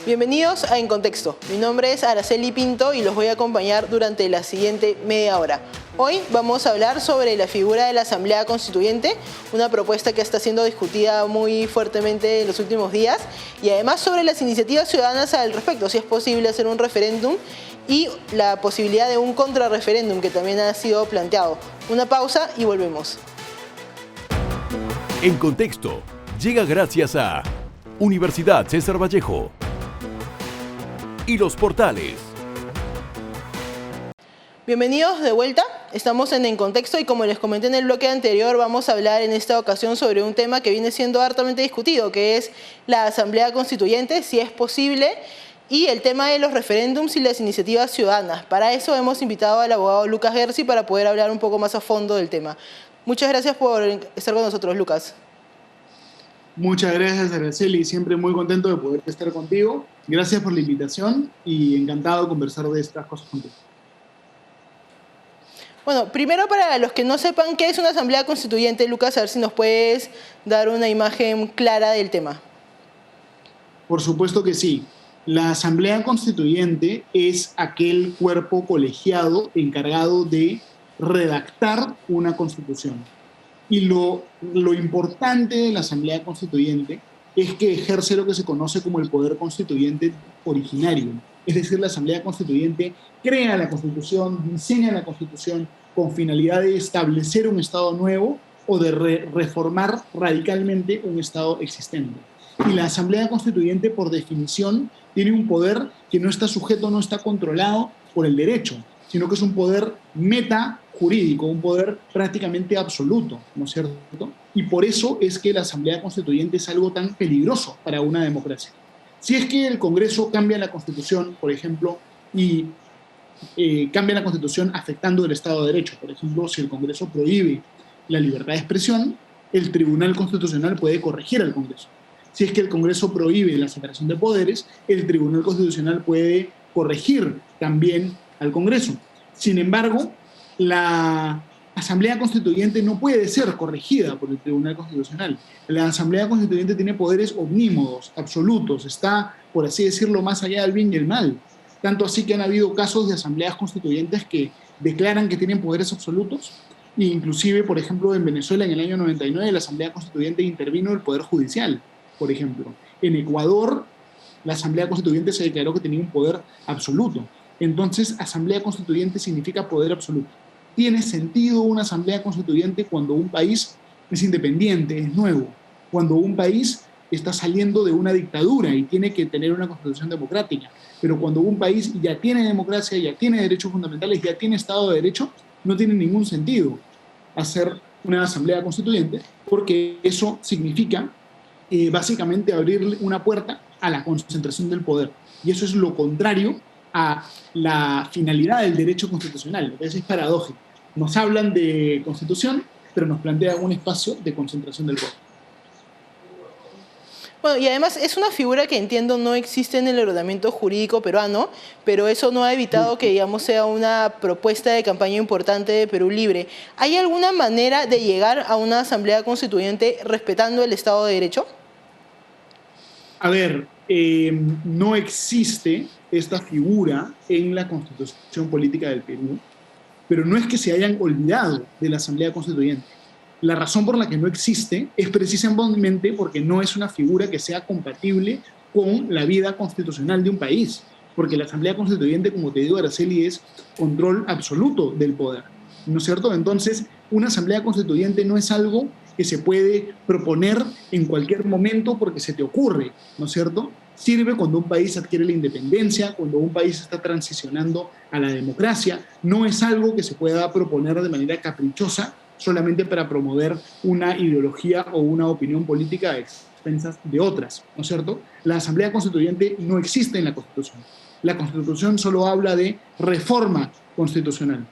Bienvenidos a En Contexto. Mi nombre es Araceli Pinto y los voy a acompañar durante la siguiente media hora. Hoy vamos a hablar sobre la figura de la Asamblea Constituyente, una propuesta que está siendo discutida muy fuertemente en los últimos días, y además sobre las iniciativas ciudadanas al respecto, si es posible hacer un referéndum y la posibilidad de un contrarreferéndum que también ha sido planteado. Una pausa y volvemos. En Contexto llega gracias a Universidad César Vallejo y Los Portales. Bienvenidos de vuelta, estamos en Contexto y como les comenté en el bloque anterior, vamos a hablar en esta ocasión sobre un tema que viene siendo hartamente discutido, que es la Asamblea Constituyente, si es posible, y el tema de los referéndums y las iniciativas ciudadanas. Para eso hemos invitado al abogado Lucas Gersi para poder hablar un poco más a fondo del tema. Muchas gracias por estar con nosotros, Lucas. Muchas gracias, Araceli. Siempre muy contento de poder estar contigo. Gracias por la invitación y encantado de conversar de estas cosas contigo. Bueno, primero para los que no sepan qué es una asamblea constituyente, Lucas, a ver si nos puedes dar una imagen clara del tema. Por supuesto que sí. La asamblea constituyente es aquel cuerpo colegiado encargado de redactar una constitución. Y lo importante de la Asamblea Constituyente es que ejerce lo que se conoce como el poder constituyente originario. Es decir, la Asamblea Constituyente crea la Constitución, diseña la Constitución con finalidad de establecer un Estado nuevo o de reformar radicalmente un Estado existente. Y la Asamblea Constituyente, por definición, tiene un poder que no está sujeto, no está controlado por el derecho, sino que es un poder metajurídico, un poder prácticamente absoluto, ¿no es cierto? Y por eso es que la Asamblea Constituyente es algo tan peligroso para una democracia. Si es que el Congreso cambia la Constitución, por ejemplo, y cambia la Constitución afectando el Estado de Derecho, por ejemplo, si el Congreso prohíbe la libertad de expresión, el Tribunal Constitucional puede corregir al Congreso. Si es que el Congreso prohíbe la separación de poderes, el Tribunal Constitucional puede corregir también al Congreso. Sin embargo, la Asamblea Constituyente no puede ser corregida por el Tribunal Constitucional. La Asamblea Constituyente tiene poderes omnímodos, absolutos, está, por así decirlo, más allá del bien y el mal. Tanto así que han habido casos de asambleas constituyentes que declaran que tienen poderes absolutos, e inclusive, por ejemplo, en Venezuela en el año 99 la Asamblea Constituyente intervino el Poder Judicial, por ejemplo. En Ecuador, la Asamblea Constituyente se declaró que tenía un poder absoluto. Entonces, Asamblea Constituyente significa poder absoluto. Tiene sentido una Asamblea Constituyente cuando un país es independiente, es nuevo, cuando un país está saliendo de una dictadura y tiene que tener una constitución democrática. Pero cuando un país ya tiene democracia, ya tiene derechos fundamentales, ya tiene Estado de Derecho, no tiene ningún sentido hacer una Asamblea Constituyente, porque eso significa básicamente abrir una puerta a la concentración del poder. Y eso es lo contrario a la finalidad del derecho constitucional. Eso es paradójico. Nos hablan de constitución, pero nos plantean un espacio de concentración del poder. Bueno, y además es una figura que entiendo no existe en el ordenamiento jurídico peruano, pero eso no ha evitado que, digamos, sea una propuesta de campaña importante de Perú Libre. ¿Hay alguna manera de llegar a una asamblea constituyente respetando el Estado de Derecho? A ver, no existe esta figura en la Constitución Política del Perú, pero no es que se hayan olvidado de la Asamblea Constituyente. La razón por la que no existe es precisamente porque no es una figura que sea compatible con la vida constitucional de un país, porque la Asamblea Constituyente, como te digo, Araceli, es control absoluto del poder, ¿no es cierto? Entonces, una Asamblea Constituyente no es algo que se puede proponer en cualquier momento porque se te ocurre, ¿no es cierto? Sirve cuando un país adquiere la independencia, cuando un país está transicionando a la democracia. No es algo que se pueda proponer de manera caprichosa solamente para promover una ideología o una opinión política a expensas de otras, ¿no es cierto? La Asamblea Constituyente no existe en la Constitución. La Constitución solo habla de reforma constitucional.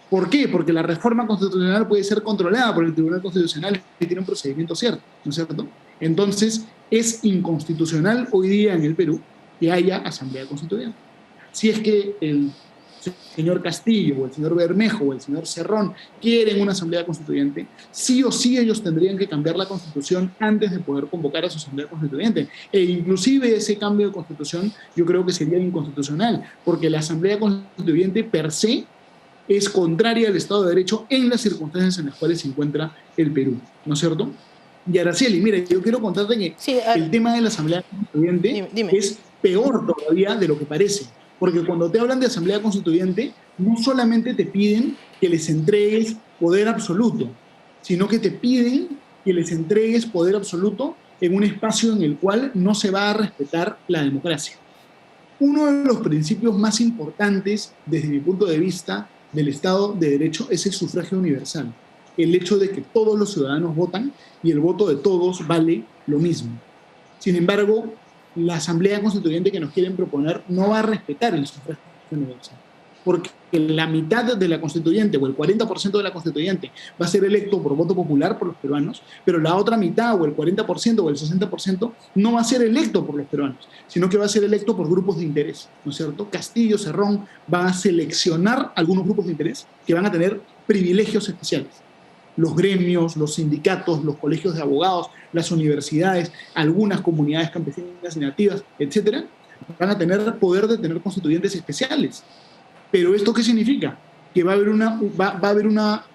¿Por qué? Porque la reforma constitucional puede ser controlada por el Tribunal Constitucional y tiene un procedimiento cierto, ¿no es cierto? Entonces, es inconstitucional hoy día en el Perú que haya Asamblea Constituyente. Si es que el señor Castillo o el señor Bermejo o el señor Cerrón quieren una asamblea constituyente, sí o sí ellos tendrían que cambiar la constitución antes de poder convocar a su asamblea constituyente. E inclusive ese cambio de constitución yo creo que sería inconstitucional, porque la asamblea constituyente per se es contraria al Estado de Derecho en las circunstancias en las cuales se encuentra el Perú, ¿no es cierto? Y Araceli, mira, yo quiero contarte que Sí, el tema de la asamblea constituyente dime. es peor todavía de lo que parece. Porque cuando te hablan de asamblea constituyente, no solamente te piden que les entregues poder absoluto, sino que te piden que les entregues poder absoluto en un espacio en el cual no se va a respetar la democracia. Uno de los principios más importantes, desde mi punto de vista, del Estado de Derecho es el sufragio universal. El hecho de que todos los ciudadanos votan y el voto de todos vale lo mismo. Sin embargo, la asamblea constituyente que nos quieren proponer no va a respetar el sufragio universal, porque la mitad de la constituyente o el 40% de la constituyente va a ser electo por voto popular por los peruanos, pero la otra mitad o el 40% o el 60% no va a ser electo por los peruanos, sino que va a ser electo por grupos de interés, ¿no es cierto? Castillo, Cerrón va a seleccionar algunos grupos de interés que van a tener privilegios especiales. Los gremios, los sindicatos, los colegios de abogados, las universidades, algunas comunidades campesinas y nativas, etcétera, van a tener poder de tener constituyentes especiales. Pero ¿esto qué significa? Que va a haber una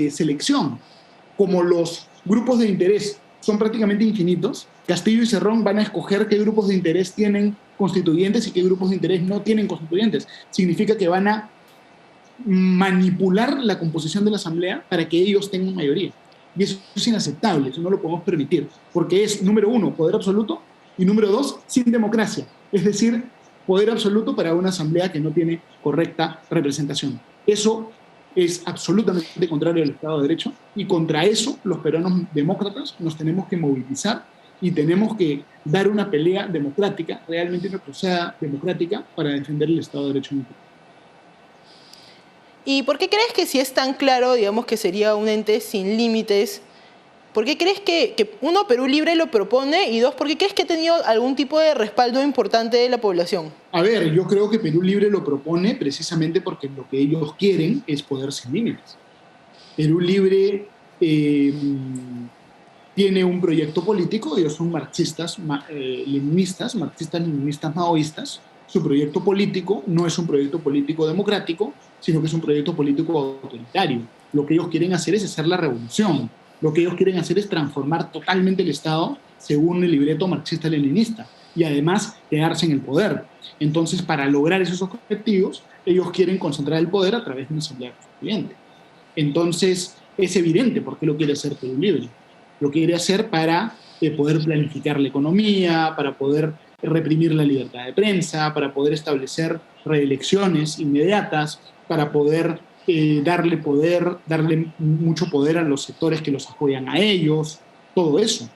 selección. Como los grupos de interés son prácticamente infinitos, Castillo y Cerrón van a escoger qué grupos de interés tienen constituyentes y qué grupos de interés no tienen constituyentes. Significa que van a manipular la composición de la asamblea para que ellos tengan mayoría. Y eso es inaceptable, eso no lo podemos permitir, porque es, número uno, poder absoluto, y número dos, sin democracia. Es decir, poder absoluto para una asamblea que no tiene correcta representación. Eso es absolutamente contrario al Estado de Derecho, y contra eso los peruanos demócratas nos tenemos que movilizar y tenemos que dar una pelea democrática, realmente una cruzada democrática para defender el Estado de Derecho en el Perú. ¿Y por qué crees que si es tan claro, digamos, que sería un ente sin límites, por qué crees que uno, Perú Libre lo propone, y dos, por qué crees que ha tenido algún tipo de respaldo importante de la población? A ver, yo creo que Perú Libre lo propone precisamente porque lo que ellos quieren es poder sin límites. Perú Libre tiene un proyecto político, ellos son marxistas, leninistas, maoístas. Su proyecto político no es un proyecto político democrático, sino que es un proyecto político autoritario. Lo que ellos quieren hacer es hacer la revolución. Lo que ellos quieren hacer es transformar totalmente el Estado según el libreto marxista-leninista y además quedarse en el poder. Entonces, para lograr esos objetivos, ellos quieren concentrar el poder a través de una asamblea constituyente. Entonces, es evidente por qué lo quiere hacer Perú Libre. Lo quiere hacer para poder planificar la economía, para poder reprimir la libertad de prensa, para poder establecer reelecciones inmediatas, para poder darle mucho poder a los sectores que los apoyan a ellos, todo eso.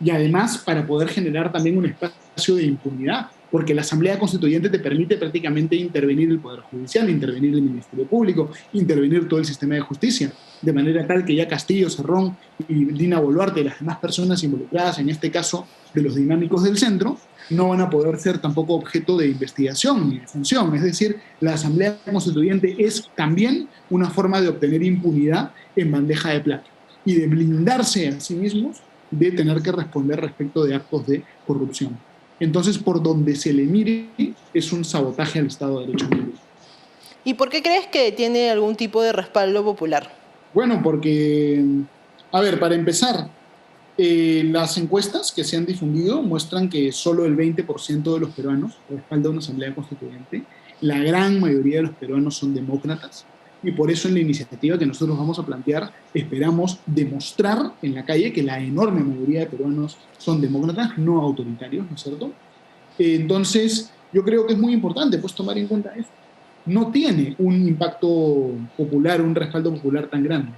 Y además para poder generar también un espacio de impunidad, porque la Asamblea Constituyente te permite prácticamente intervenir el Poder Judicial, intervenir el Ministerio Público, intervenir todo el sistema de justicia, de manera tal que ya Castillo, Cerrón y Dina Boluarte y las demás personas involucradas, en este caso de los dinámicos del centro, no van a poder ser tampoco objeto de investigación ni de sanción. Es decir, la Asamblea Constituyente es también una forma de obtener impunidad en bandeja de plata y de blindarse a sí mismos de tener que responder respecto de actos de corrupción. Entonces, por donde se le mire, es un sabotaje al Estado de Derecho. ¿Y por qué crees que tiene algún tipo de respaldo popular? Bueno, porque, a ver, para empezar, las encuestas que se han difundido muestran que solo el 20% de los peruanos respalda una asamblea constituyente. La gran mayoría de los peruanos son demócratas y por eso en la iniciativa que nosotros vamos a plantear esperamos demostrar en la calle que la enorme mayoría de peruanos son demócratas, no autoritarios, ¿no es cierto? Entonces, yo creo que es muy importante pues tomar en cuenta esto. No tiene un impacto popular, un respaldo popular tan grande.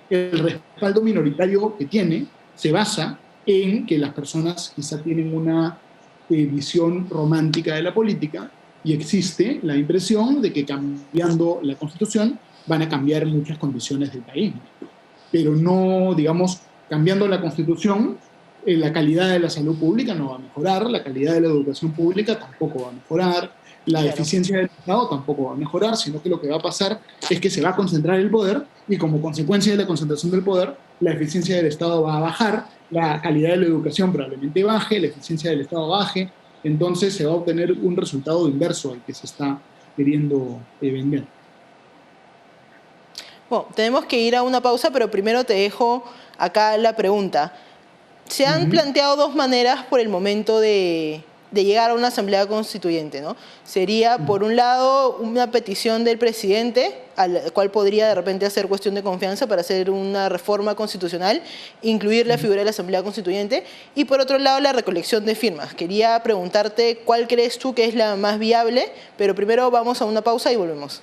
El respaldo minoritario que tiene se basa en que las personas quizá tienen una visión romántica de la política y existe la impresión de que cambiando la Constitución van a cambiar muchas condiciones del país. Pero no, digamos, cambiando la Constitución, la calidad de la salud pública no va a mejorar, la calidad de la educación pública tampoco va a mejorar, La Claro. eficiencia del Estado tampoco va a mejorar, sino que lo que va a pasar es que se va a concentrar el poder y como consecuencia de la concentración del poder, la eficiencia del Estado va a bajar, la calidad de la educación probablemente baje, la eficiencia del Estado baje, entonces se va a obtener un resultado inverso al que se está queriendo vender. Bueno, tenemos que ir a una pausa, pero primero te dejo acá la pregunta. Se han planteado dos maneras por el momento de llegar a una asamblea constituyente, ¿no? Sería, por un lado, una petición del presidente, al cual podría de repente hacer cuestión de confianza para hacer una reforma constitucional, incluir la figura de la asamblea constituyente, y por otro lado, la recolección de firmas. Quería preguntarte cuál crees tú que es la más viable, pero primero vamos a una pausa y volvemos.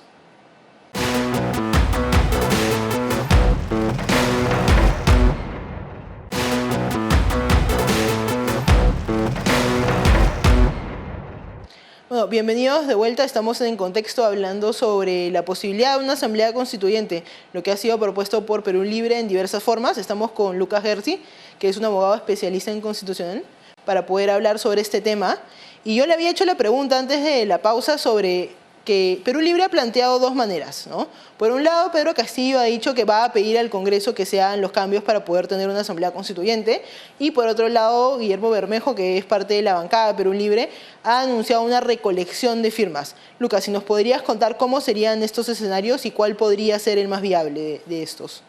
Bueno, bienvenidos de vuelta. Estamos en contexto hablando sobre la posibilidad de una asamblea constituyente, lo que ha sido propuesto por Perú Libre en diversas formas. Estamos con Lucas Gersi, que es un abogado especialista en constitucional, para poder hablar sobre este tema. Y yo le había hecho la pregunta antes de la pausa sobre que Perú Libre ha planteado dos maneras, ¿no? Por un lado, Pedro Castillo ha dicho que va a pedir al Congreso que se hagan los cambios para poder tener una asamblea constituyente, y por otro lado, Guillermo Bermejo, que es parte de la bancada de Perú Libre, ha anunciado una recolección de firmas. Lucas, si nos podrías contar cómo serían estos escenarios y cuál podría ser el más viable de estos.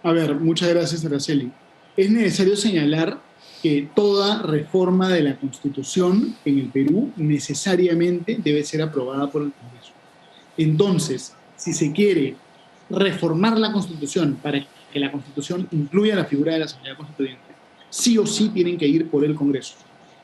A ver, muchas gracias, Araceli. Es necesario señalar que toda reforma de la Constitución en el Perú necesariamente debe ser aprobada por el Congreso. Entonces, si se quiere reformar la Constitución para que la Constitución incluya la figura de la Asamblea Constituyente, sí o sí tienen que ir por el Congreso.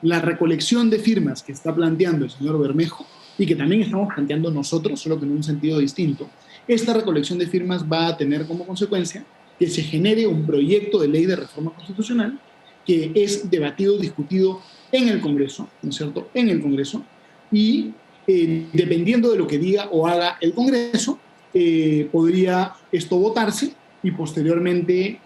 La recolección de firmas que está planteando el señor Bermejo y que también estamos planteando nosotros, solo que en un sentido distinto, esta recolección de firmas va a tener como consecuencia que se genere un proyecto de ley de reforma constitucional que es debatido, discutido en el Congreso, ¿no es cierto?, en el Congreso, y dependiendo de lo que diga o haga el Congreso, podría esto votarse y posteriormente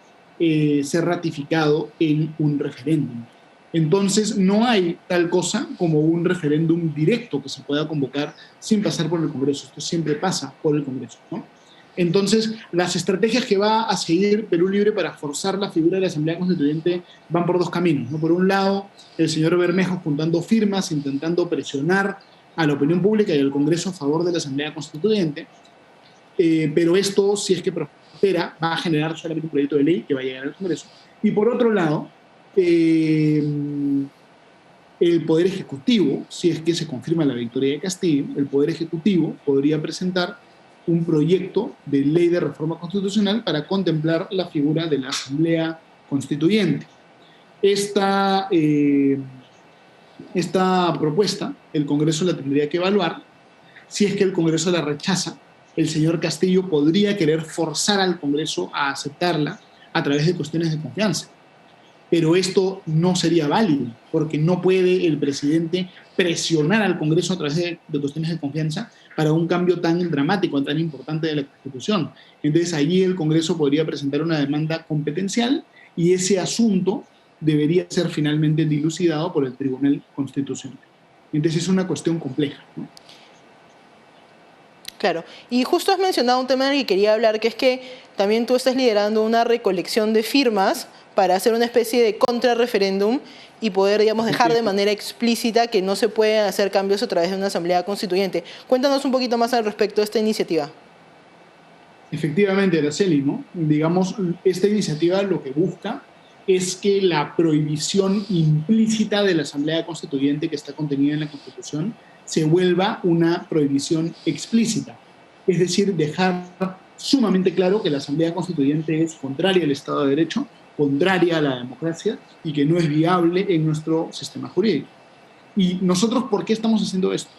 ser ratificado en un referéndum. Entonces, no hay tal cosa como un referéndum directo que se pueda convocar sin pasar por el Congreso. Esto siempre pasa por el Congreso, ¿no? Entonces, las estrategias que va a seguir Perú Libre para forzar la figura de la Asamblea Constituyente van por dos caminos, ¿no? Por un lado, el señor Bermejo juntando firmas, intentando presionar a la opinión pública y al Congreso a favor de la Asamblea Constituyente, pero esto, si es que prospera, va a generar solamente un proyecto de ley que va a llegar al Congreso. Y por otro lado, el Poder Ejecutivo, si es que se confirma la victoria de Castillo, el Poder Ejecutivo podría presentar un proyecto de ley de reforma constitucional para contemplar la figura de la Asamblea Constituyente. Esta propuesta el Congreso la tendría que evaluar. Si es que el Congreso la rechaza, el señor Castillo podría querer forzar al Congreso a aceptarla a través de cuestiones de confianza. Pero esto no sería válido, porque no puede el presidente presionar al Congreso a través de cuestiones de confianza para un cambio tan dramático, tan importante de la Constitución. Entonces, allí el Congreso podría presentar una demanda competencial y ese asunto debería ser finalmente dilucidado por el Tribunal Constitucional. Entonces, es una cuestión compleja, ¿no? Claro, y justo has mencionado un tema del que quería hablar, que es que también tú estás liderando una recolección de firmas para hacer una especie de contrarreferéndum y poder, digamos, dejar de manera explícita que no se pueden hacer cambios a través de una asamblea constituyente. Cuéntanos un poquito más al respecto de esta iniciativa. Efectivamente, Araceli, ¿no? Digamos, esta iniciativa lo que busca es que la prohibición implícita de la Asamblea Constituyente que está contenida en la Constitución se vuelva una prohibición explícita. Es decir, dejar sumamente claro que la Asamblea Constituyente es contraria al Estado de Derecho, contraria a la democracia y que no es viable en nuestro sistema jurídico. ¿Y nosotros por qué estamos haciendo esto?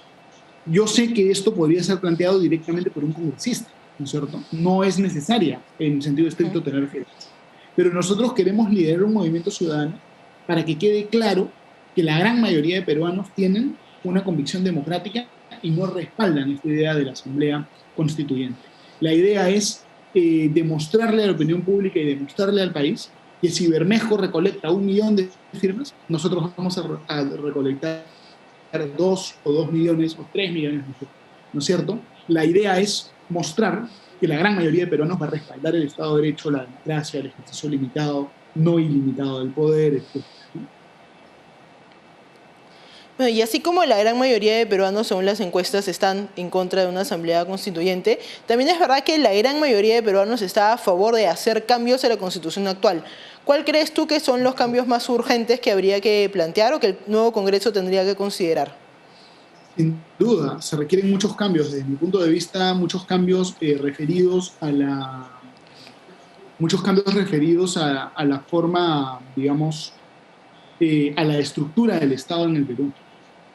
Yo sé que esto podría ser planteado directamente por un congresista, ¿no es cierto? No es necesaria, en sentido estricto, tener firmas. Pero nosotros queremos liderar un movimiento ciudadano para que quede claro que la gran mayoría de peruanos tienen una convicción democrática y no respaldan esta idea de la Asamblea Constituyente. La idea es demostrarle a la opinión pública y demostrarle al país que si Bermejo recolecta 1 millón de firmas, nosotros vamos a recolectar 2 o 2 millones o 3 millones, ¿no es cierto? La idea es mostrar que la gran mayoría de peruanos va a respaldar el Estado de Derecho, la democracia, el ejercicio limitado, no ilimitado del poder, etc. Bueno, y así como la gran mayoría de peruanos, según las encuestas, están en contra de una asamblea constituyente, también es verdad que la gran mayoría de peruanos está a favor de hacer cambios a la Constitución actual. ¿Cuál crees tú que son los cambios más urgentes que habría que plantear o que el nuevo Congreso tendría que considerar? Sin duda, se requieren muchos cambios. Desde mi punto de vista, muchos cambios referidos a la forma, digamos, a la estructura del Estado en el Perú.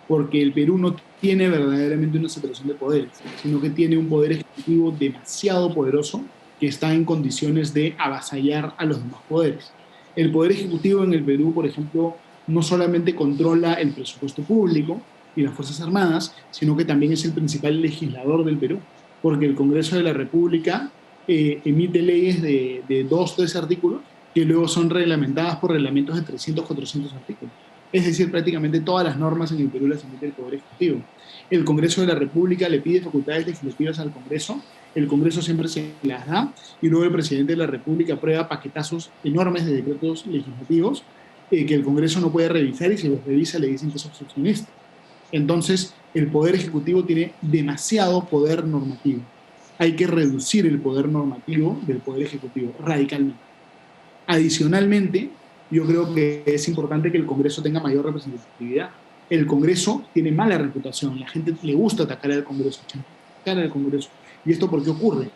Porque el Perú no tiene verdaderamente una separación de poderes, sino que tiene un poder ejecutivo demasiado poderoso que está en condiciones de avasallar a los demás poderes. El poder ejecutivo en el Perú, por ejemplo, no solamente controla el presupuesto público y las Fuerzas Armadas, sino que también es el principal legislador del Perú, porque el Congreso de la República emite leyes de 2, 3 artículos que luego son reglamentadas por reglamentos de 300, 400 artículos. Es decir, prácticamente todas las normas en el Perú las emite el Poder Ejecutivo. El Congreso de la República le pide facultades legislativas al Congreso, el Congreso siempre se las da, y luego el presidente de la República aprueba paquetazos enormes de decretos legislativos que el Congreso no puede revisar, y si los revisa le dicen que es obstruccionista. Entonces, el Poder Ejecutivo tiene demasiado poder normativo. Hay que reducir el poder normativo del Poder Ejecutivo radicalmente. Adicionalmente, yo creo que es importante que el Congreso tenga mayor representatividad. El Congreso tiene mala reputación, la gente le gusta atacar al Congreso, ¿Y esto por qué ocurre?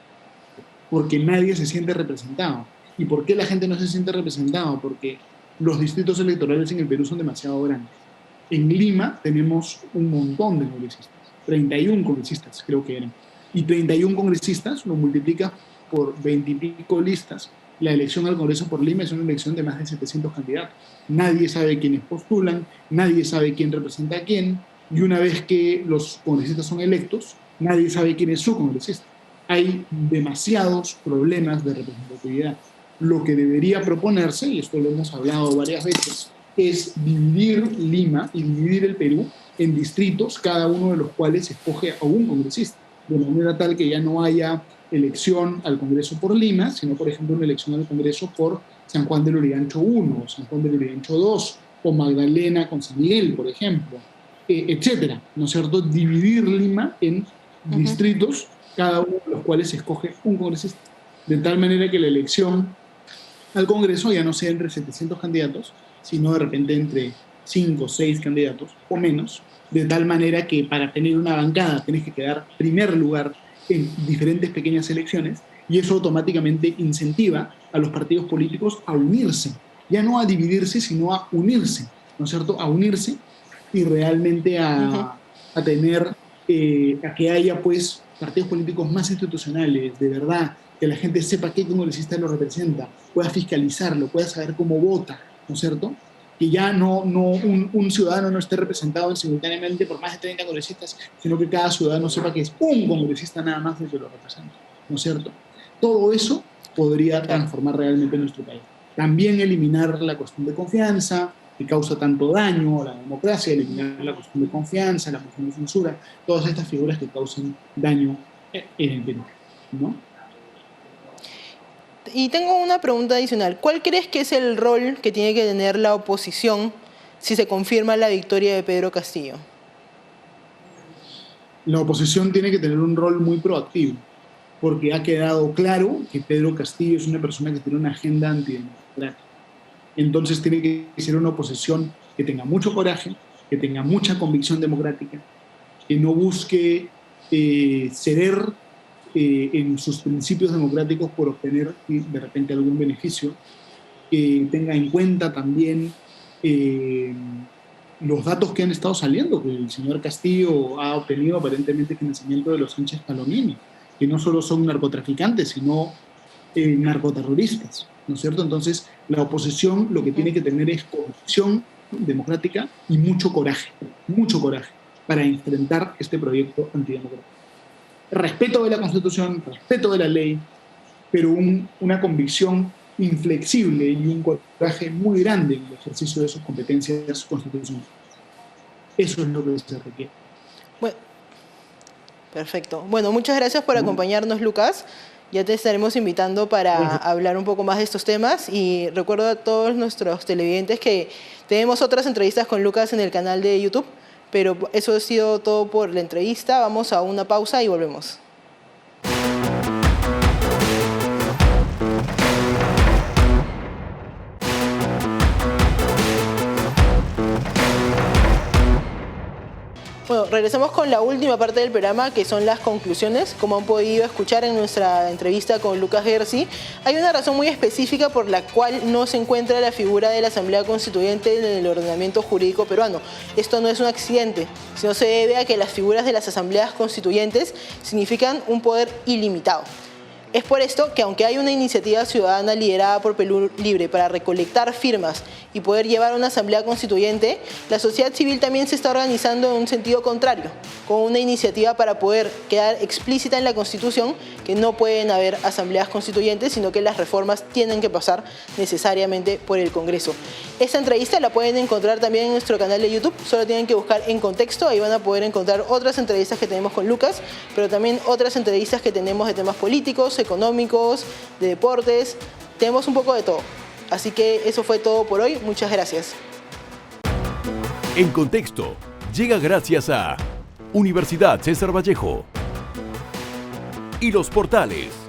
Porque nadie se siente representado. ¿Y por qué la gente no se siente representado? Porque los distritos electorales en el Perú son demasiado grandes. En Lima tenemos un montón de congresistas, 31 congresistas creo que eran. Y 31 congresistas lo multiplica por 20 y pico listas. La elección al Congreso por Lima es una elección de más de 700 candidatos. Nadie sabe quiénes postulan, nadie sabe quién representa a quién, y una vez que los congresistas son electos, nadie sabe quién es su congresista. Hay demasiados problemas de representatividad. Lo que debería proponerse, y esto lo hemos hablado varias veces, es dividir Lima y dividir el Perú en distritos, cada uno de los cuales escoge a un congresista, de manera tal que ya no haya elección al Congreso por Lima, sino, por ejemplo, una elección al Congreso por San Juan del Urigancho 1, o San Juan del Urigancho 2, o Magdalena con San Miguel, por ejemplo, etcétera, ¿no es cierto? Dividir Lima en distritos, cada uno de los cuales escoge un congresista, de tal manera que la elección al Congreso ya no sea entre 700 candidatos, sino de repente entre 5 o 6 candidatos o menos, de tal manera que para tener una bancada tienes que quedar primer lugar en diferentes pequeñas elecciones, y eso automáticamente incentiva a los partidos políticos a unirse, ya no a dividirse, sino a unirse, ¿no es cierto? A unirse y realmente a tener, a que haya pues partidos políticos más institucionales, de verdad, que la gente sepa qué congresista lo representa, pueda fiscalizarlo, pueda saber cómo vota, ¿no es cierto? Que ya un ciudadano no esté representado simultáneamente por más de 30 congresistas, sino que cada ciudadano sepa que es un congresista nada más el que lo representa, ¿no es cierto? Todo eso podría transformar realmente nuestro país. También eliminar la cuestión de confianza, que causa tanto daño a la democracia, eliminar la cuestión de confianza, la cuestión de censura, todas estas figuras que causan daño en el Perú, ¿no? Y tengo una pregunta adicional. ¿Cuál crees que es el rol que tiene que tener la oposición si se confirma la victoria de Pedro Castillo? La oposición tiene que tener un rol muy proactivo, porque ha quedado claro que Pedro Castillo es una persona que tiene una agenda antidemocrática. Entonces tiene que ser una oposición que tenga mucho coraje, que tenga mucha convicción democrática, que no busque ceder en sus principios democráticos por obtener de repente algún beneficio, que tenga en cuenta también los datos que han estado saliendo, que el señor Castillo ha obtenido aparentemente financiamiento de los Sánchez Palomini, que no solo son narcotraficantes, sino narcoterroristas, ¿no es cierto? Entonces, la oposición lo que tiene que tener es convicción democrática y mucho coraje para enfrentar este proyecto antidemocrático. Respeto de la Constitución, respeto de la ley, pero una convicción inflexible y un coraje muy grande en el ejercicio de sus competencias constitucionales. Eso es lo que se requiere. Bueno, perfecto. Bueno, muchas gracias por acompañarnos, Lucas. Ya te estaremos invitando para hablar un poco más de estos temas y recuerdo a todos nuestros televidentes que tenemos otras entrevistas con Lucas en el canal de YouTube, pero eso ha sido todo por la entrevista. Vamos a una pausa y volvemos. Bueno, regresamos con la última parte del programa, que son las conclusiones. Como han podido escuchar en nuestra entrevista con Lucas Gersi, hay una razón muy específica por la cual no se encuentra la figura de la Asamblea Constituyente en el ordenamiento jurídico peruano. Esto no es un accidente, sino se debe a que las figuras de las asambleas constituyentes significan un poder ilimitado. Es por esto que aunque hay una iniciativa ciudadana liderada por Perú Libre para recolectar firmas y poder llevar a una asamblea constituyente, la sociedad civil también se está organizando en un sentido contrario, con una iniciativa para poder quedar explícita en la Constitución que no pueden haber asambleas constituyentes, sino que las reformas tienen que pasar necesariamente por el Congreso. Esta entrevista la pueden encontrar también en nuestro canal de YouTube, solo tienen que buscar En Contexto, ahí van a poder encontrar otras entrevistas que tenemos con Lucas, pero también otras entrevistas que tenemos de temas políticos, económicos, de deportes, tenemos un poco de todo. Así que eso fue todo por hoy, muchas gracias. En Contexto llega gracias a Universidad César Vallejo y Los Portales.